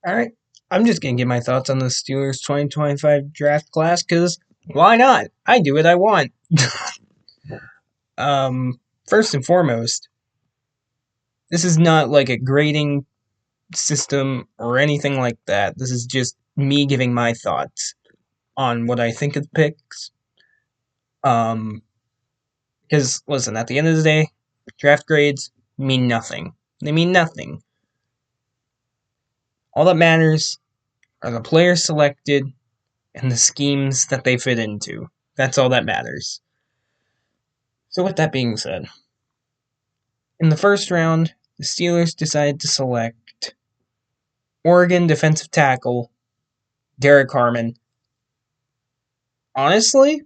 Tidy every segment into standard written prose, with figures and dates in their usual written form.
Alright, I'm just gonna give my thoughts on the Steelers 2025 draft class, because why not? I do what I want. um, First and foremost, this is not like a grading system or anything like that. This is just me giving my thoughts on what I think of the picks. Um, because listen, at the end of the day, draft grades mean nothing. They mean nothing. All that matters are the players selected and the schemes that they fit into. That's all that matters. So, with that being said, in the first round, the Steelers decided to select Oregon defensive tackle Derek Harmon. Honestly,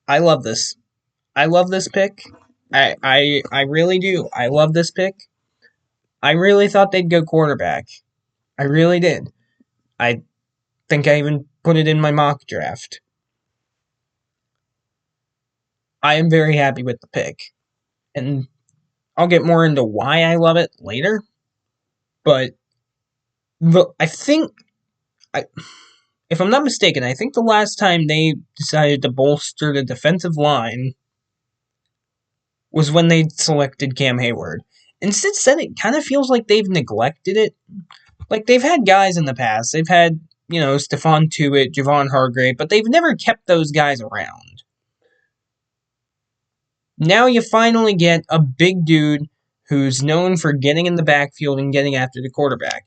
I love this. I love this pick. I really do. I love this pick. I really thought they'd go quarterback. I really did. I think I even put it in my mock draft. I am very happy with the pick. And I'll get more into why I love it later. But I think I, if I'm not mistaken, I think the last time they decided to bolster the defensive line was when they selected Cam Hayward. And since then, it kind of feels like they've neglected it. Like, they've had guys in the past. They've had, Stephon Tuitt, Javon Hargrave, but they've never kept those guys around. Now you finally get a big dude who's known for getting in the backfield and getting after the quarterback.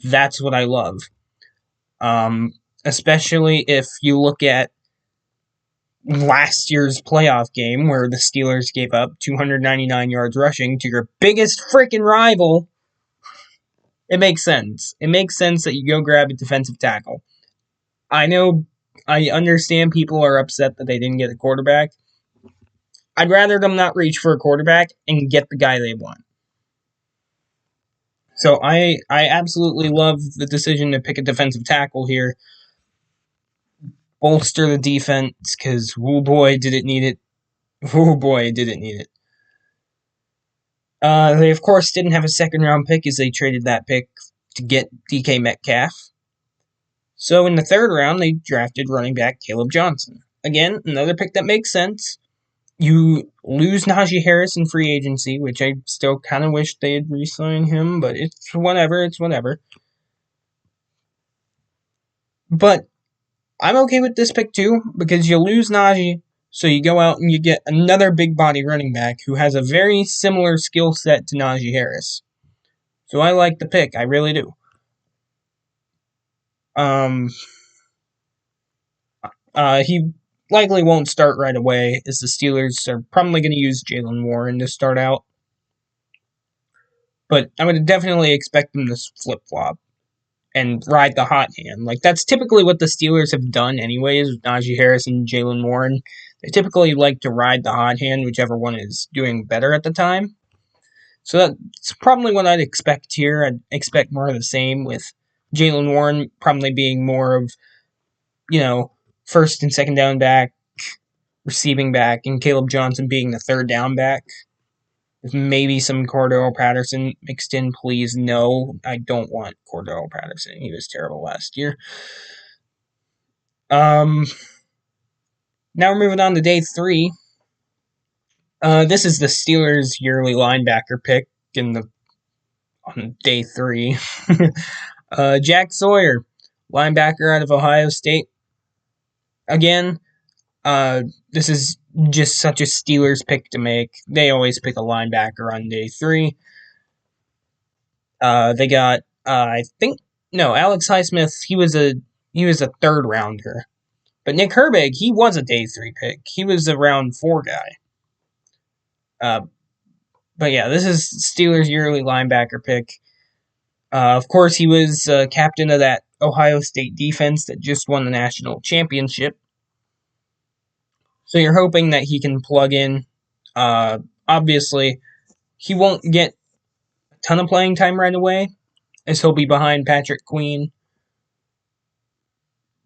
That's what I love. Especially if you look at last year's playoff game where the Steelers gave up 299 yards rushing to your biggest freaking rival. It makes sense. It makes sense that you go grab a defensive tackle. I understand people are upset that they didn't get a quarterback. I'd rather them not reach for a quarterback and get the guy they want. So I absolutely love the decision to pick a defensive tackle here. Bolster the defense, because oh boy, did it need it. Oh boy, did it need it. They, of course, didn't have a second round pick as they traded that pick to get DK Metcalf. So in the third round, they drafted running back Caleb Johnson. Again, another pick that makes sense. You lose Najee Harris in free agency, which I still kind of wish they had re-signed him, but it's whatever. But I'm okay with this pick too, because you lose Najee, so you go out and you get another big body running back who has a very similar skill set to Najee Harris. So I like the pick, I really do. Um, he likely won't start right away, as the Steelers are probably going to use Jaylen Warren to start out. But I would definitely expect him to flip flop and ride the hot hand. Like, that's typically what the Steelers have done, anyways, with Najee Harris and Jaylen Warren. They typically like to ride the hot hand, whichever one is doing better at the time. So that's probably what I'd expect here. I'd expect more of the same, with Jaylen Warren probably being more of, first and second down back, receiving back, and Caleb Johnson being the third down back. With maybe some Cordell Patterson mixed in, please. No, I don't want Cordell Patterson. He was terrible last year. Now we're moving on to day 3. This is the Steelers' yearly linebacker pick on day 3. Jack Sawyer, linebacker out of Ohio State. Again, this is just such a Steelers pick to make. They always pick a linebacker on day 3. They got Alex Highsmith. He was a third rounder, but Nick Herbig, he was a day 3 pick. He was a round 4 guy. But yeah, this is Steelers' yearly linebacker pick. Of course, he was captain of that Ohio State defense that just won the national championship. So you're hoping that he can plug in. Obviously, he won't get a ton of playing time right away, as he'll be behind Patrick Queen.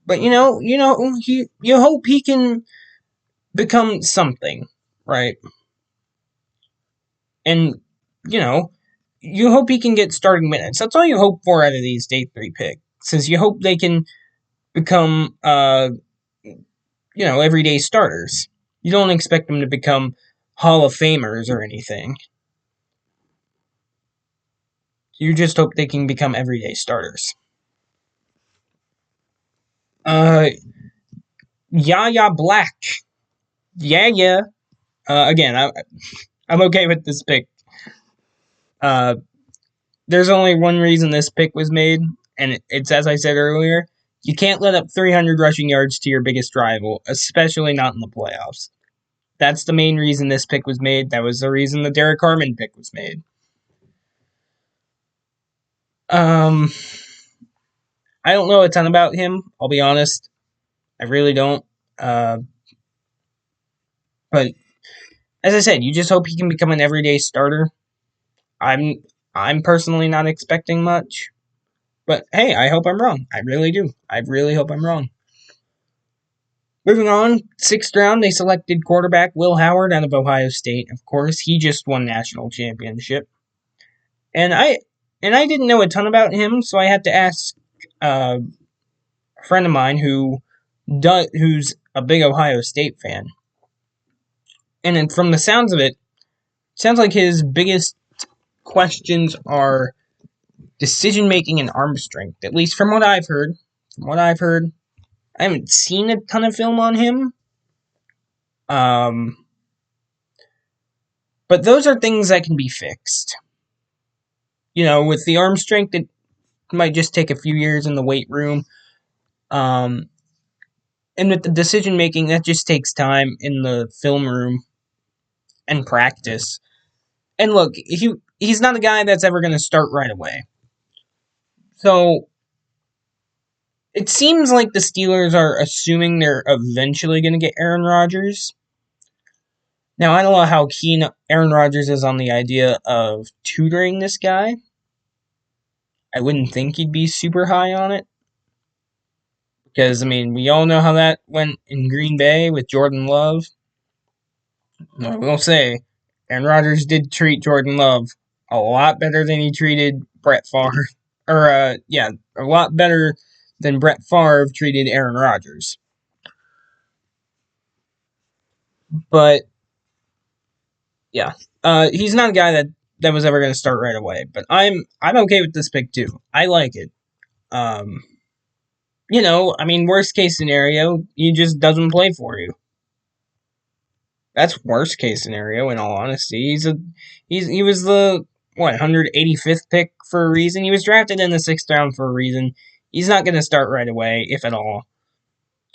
But you hope he can become something, right? And you hope he can get starting minutes. That's all you hope for out of these day 3 picks. Since you hope they can become, everyday starters. You don't expect them to become Hall of Famers or anything. You just hope they can become everyday starters. Yaya Black. Yeah. Again, I'm okay with this pick. There's only one reason this pick was made, and it's as I said earlier, you can't let up 300 rushing yards to your biggest rival, especially not in the playoffs. That's the main reason this pick was made. That was the reason the Derek Harmon pick was made. I don't know a ton about him. I'll be honest. I really don't. But as I said, you just hope he can become an everyday starter. I'm I'm personally not expecting much. But hey, I hope I'm wrong. I really do. I really hope I'm wrong. Moving on, 6th round, they selected quarterback Will Howard out of Ohio State. Of course, he just won national championship, and I didn't know a ton about him, so I had to ask a friend of mine who's a big Ohio State fan, and then from the sounds of it, sounds like his biggest questions are decision making and arm strength. At least from what I've heard. I haven't seen a ton of film on him. But those are things that can be fixed. With the arm strength, it might just take a few years in the weight room. And with the decision making, that just takes time in the film room and practice. And look, he's not a guy that's ever going to start right away. So it seems like the Steelers are assuming they're eventually going to get Aaron Rodgers. Now, I don't know how keen Aaron Rodgers is on the idea of tutoring this guy. I wouldn't think he'd be super high on it. Because, we all know how that went in Green Bay with Jordan Love. I will say, Aaron Rodgers did treat Jordan Love a lot better than he treated Brett Favre. A lot better than Brett Favre treated Aaron Rodgers. But, yeah. He's not a guy that was ever going to start right away. But I'm okay with this pick, too. I like it. Worst case scenario, he just doesn't play for you. That's worst case scenario. In all honesty, he was the 185th pick for a reason. He was drafted in the 6th round for a reason. He's not going to start right away, if at all.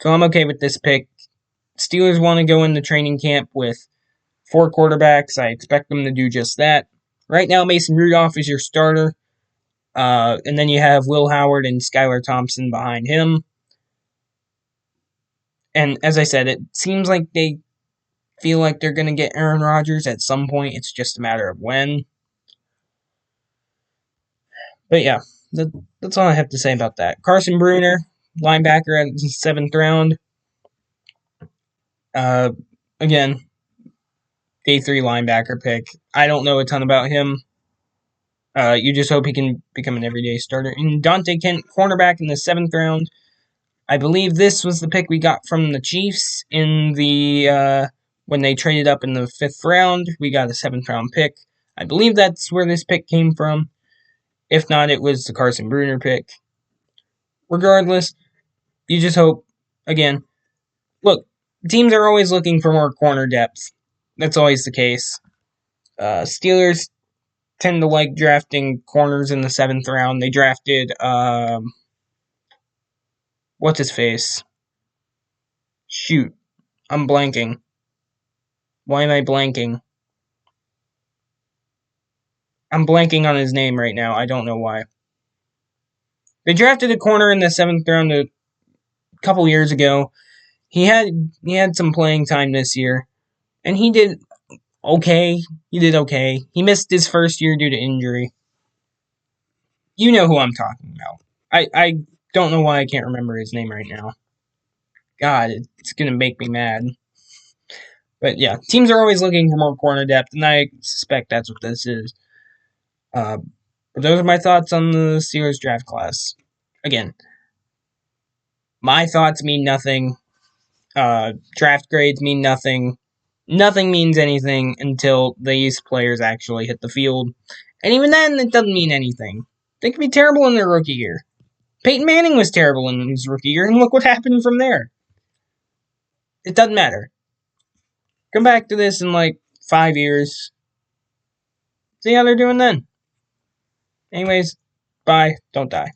So I'm okay with this pick. Steelers want to go into training camp with 4 quarterbacks. I expect them to do just that. Right now, Mason Rudolph is your starter. And then you have Will Howard and Skylar Thompson behind him. And as I said, it seems like they feel like they're going to get Aaron Rodgers at some point. It's just a matter of when. But yeah, that's all I have to say about that. Carson Bruner, linebacker at the 7th round. Again, day 3 linebacker pick. I don't know a ton about him. You just hope he can become an everyday starter. And Dante Kent, cornerback in the 7th round. I believe this was the pick we got from the Chiefs in the when they traded up in the 5th round. We got a 7th round pick. I believe that's where this pick came from. If not, it was the Carson Bruner pick. Regardless, you just hope, again, look, teams are always looking for more corner depth. That's always the case. Steelers tend to like drafting corners in the 7th round. They drafted, what's his face? Shoot, I'm blanking. Why am I blanking? I'm blanking on his name right now. I don't know why. They drafted a corner in the 7th round a couple years ago. He had some playing time this year, and he did okay. He did okay. He missed his first year due to injury. You know who I'm talking about. I don't know why I can't remember his name right now. God, it's gonna make me mad. But yeah, teams are always looking for more corner depth, and I suspect that's what this is. Uh, but those are my thoughts on the Steelers draft class. Again, my thoughts mean nothing. Draft grades mean nothing. Nothing means anything until these players actually hit the field. And even then, it doesn't mean anything. They could be terrible in their rookie year. Peyton Manning was terrible in his rookie year, and look what happened from there. It doesn't matter. Come back to this in like 5 years. See how they're doing then. Anyways, bye. Don't die.